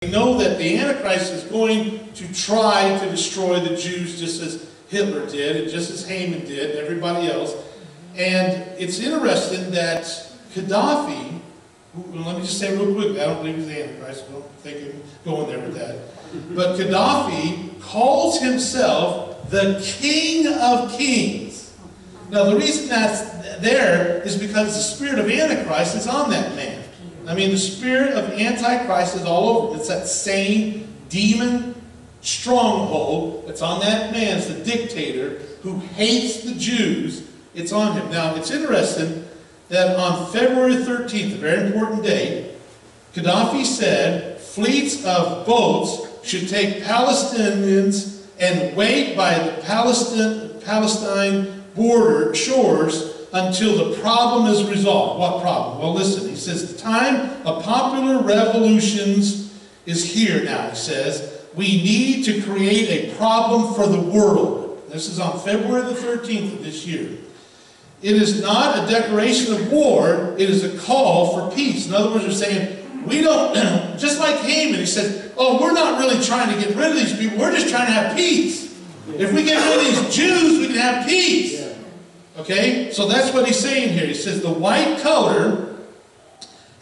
We know that the Antichrist is going to try to destroy the Jews just as Hitler did, and just as Haman did, and everybody else. And it's interesting that Gaddafi, let me just say real quick, I don't believe he's the Antichrist, I don't think I'm going there with that. But Gaddafi calls himself the King of Kings. Now the reason that's there is because the spirit of Antichrist is on that man. I mean, the spirit of Antichrist is all over him. It's that same demon stronghold that's on that man, it's the dictator who hates the Jews. It's on him. Now, it's interesting that on February 13th, a very important day, Gaddafi said fleets of boats should take Palestinians and wait by the Palestine border shores until the problem is resolved. What problem? Well, listen, he says, the time of popular revolutions is here now, he says. We need to create a problem for the world. This is on February the 13th of this year. It is not a declaration of war, it is a call for peace. In other words, they're saying, we don't, just like Haman, he says, oh, we're not really trying to get rid of these people, we're just trying to have peace. If we get rid of these Jews, we can have peace. Okay, so that's what he's saying here. He says the white color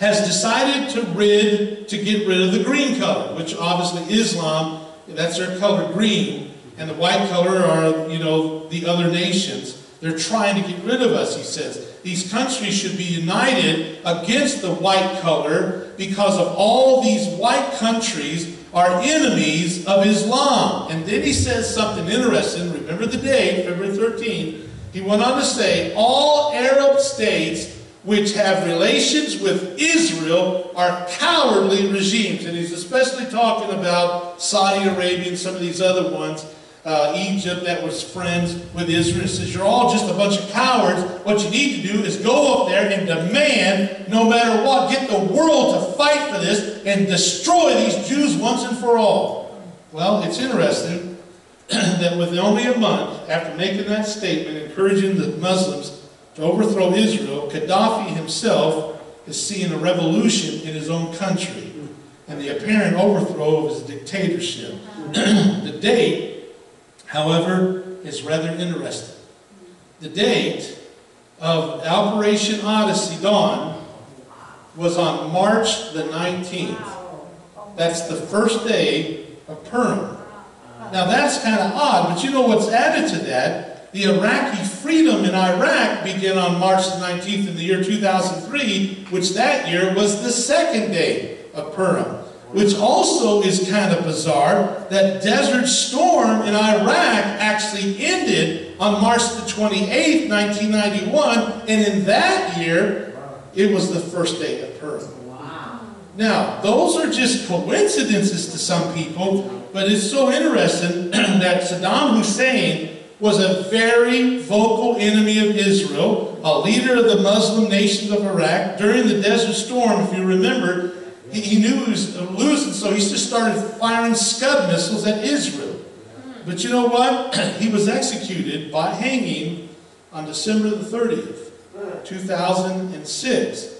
has decided to get rid of the green color, which obviously Islam, that's their color, green, and the white color are, you know, the other nations. They're trying to get rid of us, he says. These countries should be united against the white color because of all these white countries are enemies of Islam. And then he says something interesting. Remember the day, February 13th. He went on to say, all Arab states which have relations with Israel are cowardly regimes. And he's especially talking about Saudi Arabia and some of these other ones, Egypt that was friends with Israel. He says, you're all just a bunch of cowards. What you need to do is go up there and demand, no matter what, get the world to fight for this and destroy these Jews once and for all. Well, it's interesting that within only a month after making that statement, encouraging the Muslims to overthrow Israel, Gaddafi himself is seeing a revolution in his own country and the apparent overthrow of his dictatorship. The date, however, is rather interesting. The date of Operation Odyssey Dawn was on March the 19th. That's the first day of Purim. Now that's kind of odd, but you know what's added to that? The Iraqi freedom in Iraq began on March the 19th in the year 2003, which that year was the second day of Purim. Which also is kind of bizarre, that Desert Storm in Iraq actually ended on March the 28th, 1991, and in that year, it was the first day of Purim. Now, those are just coincidences to some people, but it's so interesting that Saddam Hussein was a very vocal enemy of Israel, a leader of the Muslim nations of Iraq. During the Desert Storm, if you remember, he knew he was losing, so he just started firing Scud missiles at Israel. But you know what? He was executed by hanging on December the 30th, 2006.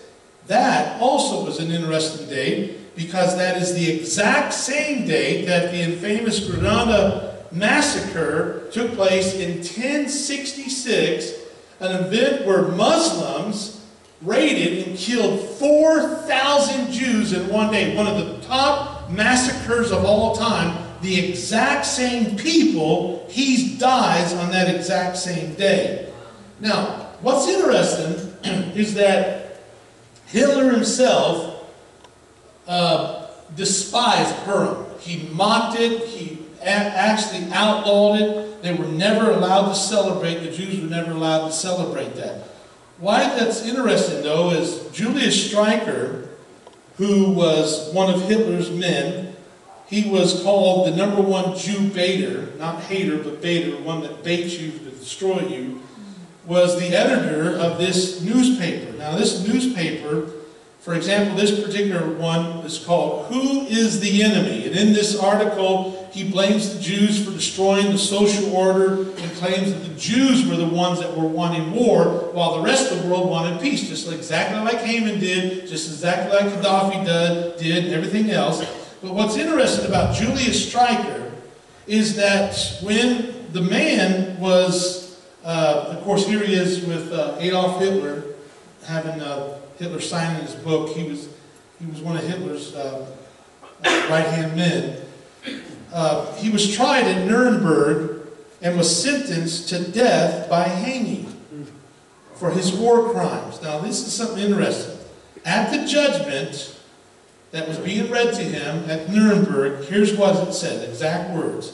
That also was an interesting date because that is the exact same date that the infamous Grenada massacre took place in 1066, an event where Muslims raided and killed 4,000 Jews in one day. One of the top massacres of all time. The exact same people, he dies on that exact same day. Now, what's interesting is that Hitler himself despised Purim. He mocked it. He actually outlawed it. They were never allowed to celebrate. The Jews were never allowed to celebrate that. Why that's interesting, though, is Julius Streicher, who was one of Hitler's men, he was called the #1 Jew baiter, not hater, but baiter, one that baits you to destroy you, was the editor of this newspaper. Now, this newspaper, for example, this particular one is called Who is the Enemy? And in this article, he blames the Jews for destroying the social order and claims that the Jews were the ones that were wanting war while the rest of the world wanted peace, just exactly like Haman did, just exactly like Gaddafi did, and everything else. But what's interesting about Julius Streicher is that when the man was, of course, here he is with Adolf Hitler, having Hitler signing his book. He was one of Hitler's right-hand men. He was tried at Nuremberg and was sentenced to death by hanging for his war crimes. Now, this is something interesting. At the judgment that was being read to him at Nuremberg, here's what it said, exact words.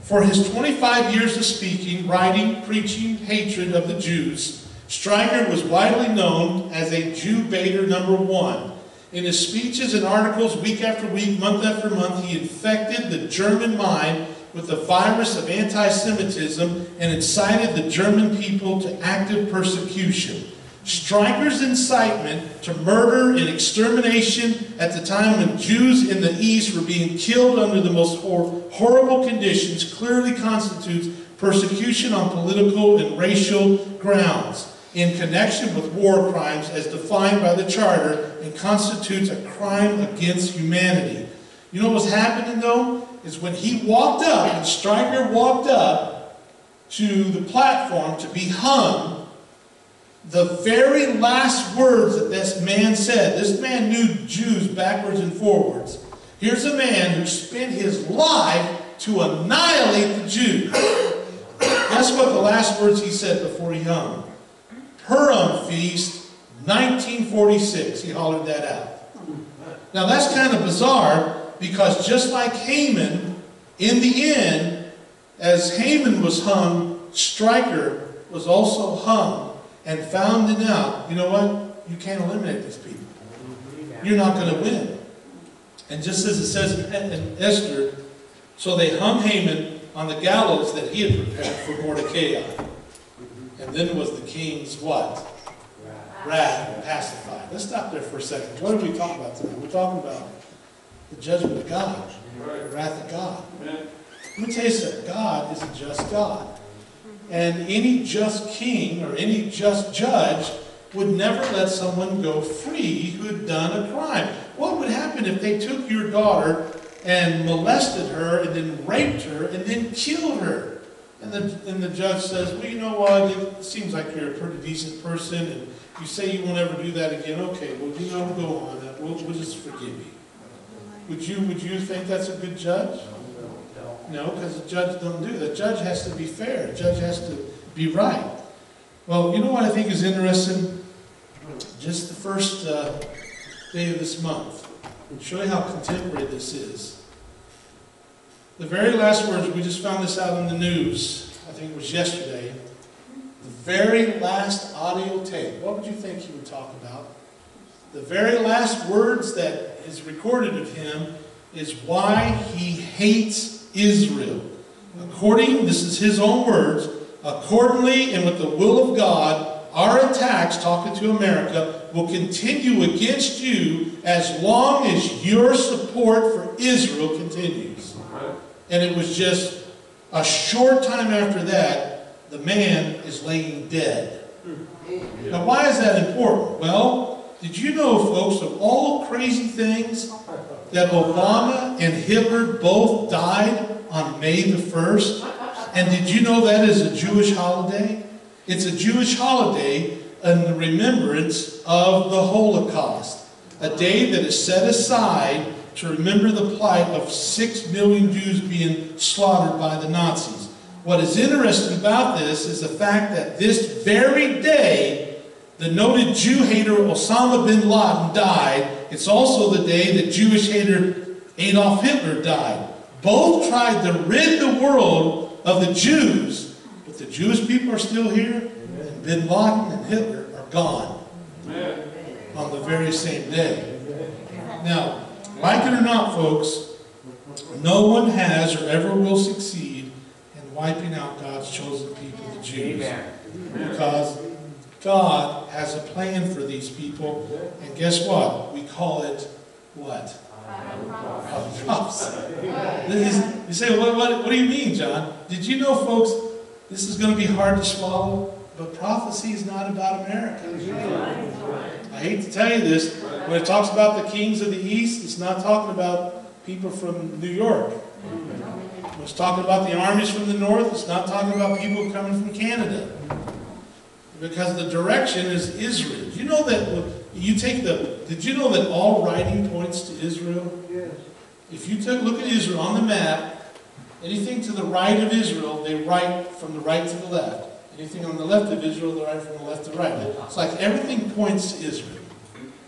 For his 25 years of speaking, writing, preaching hatred of the Jews, Streicher was widely known as a Jew baiter number one. In his speeches and articles, week after week, month after month, he infected the German mind with the virus of anti-Semitism and incited the German people to active persecution. Streicher's incitement to murder and extermination at the time when Jews in the East were being killed under the most horrible conditions clearly constitutes persecution on political and racial grounds in connection with war crimes as defined by the Charter and constitutes a crime against humanity. You know what's happening though? Is when he walked up, and Streicher walked up to the platform to be hung, the very last words that this man said, this man knew Jews backwards and forwards. Here's a man who spent his life to annihilate the Jews. Guess what the last words he said before he hung? Purim feast, 1946. He hollered that out. Now that's kind of bizarre because just like Haman, in the end, as Haman was hung, Streicher was also hung and found out, you know what? You can't eliminate these people. You're not going to win. And just as it says in Esther, so they hung Haman on the gallows that he had prepared for Mordecai. And then was the king's what? Wrath pacified. Let's stop there for a second. What are we talking about tonight? We're talking about the judgment of God, the wrath of God. Let me tell you something. God is a just God. And any just king or any just judge would never let someone go free who had done a crime. What would happen if they took your daughter and molested her and then raped her and then killed her? And the judge says, well, you know what, it seems like you're a pretty decent person, and you say you won't ever do that again. Okay, well, you know, go on. We'll just forgive you. Would you think that's a good judge? No, because the judge don't do that. The judge has to be fair. The judge has to be right. Well, you know what I think is interesting? Just the first day of this month. I'll show you how contemporary this is. The very last words, we just found this out in the news, I think it was yesterday. The very last audio tape. What would you think he would talk about? The very last words that is recorded of him is why he hates Israel. According, this is his own words, accordingly and with the will of God, our attacks, talking to America, will continue against you as long as your support for Israel continues. And it was just a short time after that, the man is laying dead. Now, why is that important? Well, did you know, folks, of all crazy things, that Obama and Hitler both died on May the 1st? And did you know that is a Jewish holiday? It's a Jewish holiday in the remembrance of the Holocaust, a day that is set aside to remember the plight of 6 million Jews being slaughtered by the Nazis. What is interesting about this is the fact that this very day, the noted Jew hater Osama bin Laden died. It's also the day that Jewish hater Adolf Hitler died. Both tried to rid the world of the Jews, but the Jewish people are still here, and bin Laden and Hitler are gone on the very same day. Now, like it or not, folks, no one has or ever will succeed in wiping out God's chosen people, the Jews. Because God has a plan for these people. And guess what? We call it what? A prophecy. You say, what do you mean, John? Did you know, folks, this is going to be hard to swallow, but prophecy is not about America. I hate to tell you this. When it talks about the kings of the East, it's not talking about people from New York. It's talking about the armies from the north. It's not talking about people coming from Canada. Because the direction is Israel. You know that did you know that all writing points to Israel? Yes. If you look at Israel on the map, anything to the right of Israel, they write from the right to the left. Anything on the left of Israel, they write from the left to right. It's like everything points to Israel.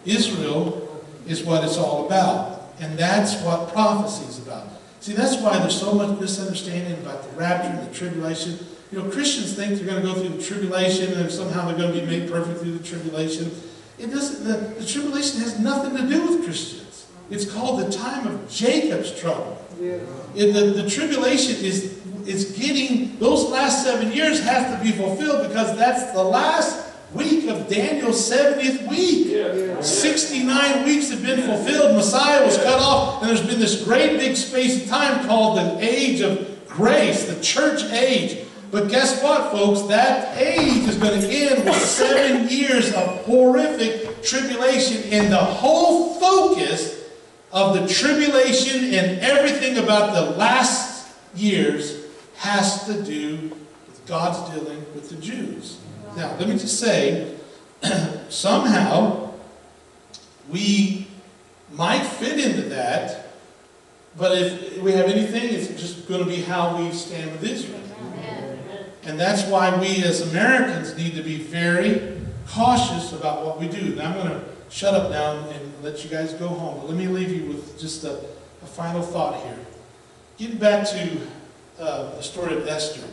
Israel is what it's all about. And that's what prophecy is about. See, that's why there's so much misunderstanding about the rapture and the tribulation. You know, Christians think they're going to go through the tribulation and somehow they're going to be made perfect through the tribulation. It doesn't. The tribulation has nothing to do with Christians. It's called the time of Jacob's trouble. Yeah. The tribulation is getting, those last 7 years have to be fulfilled because that's the last week of Daniel's 70th week. Yeah. 69 weeks have been fulfilled. Messiah was cut off, and there's been this great big space of time called the age of grace, the church age. But guess what, folks? That age is going to end with 7 years of horrific tribulation, and the whole focus of the tribulation and everything about the last years has to do with God's dealing with the Jews. Now, let me just say, somehow we might fit into that, but if we have anything, it's just going to be how we stand with Israel. And that's why we as Americans need to be very cautious about what we do. Now I'm going to shut up now and let you guys go home. But let me leave you with just a final thought here. Getting back to the story of Esther.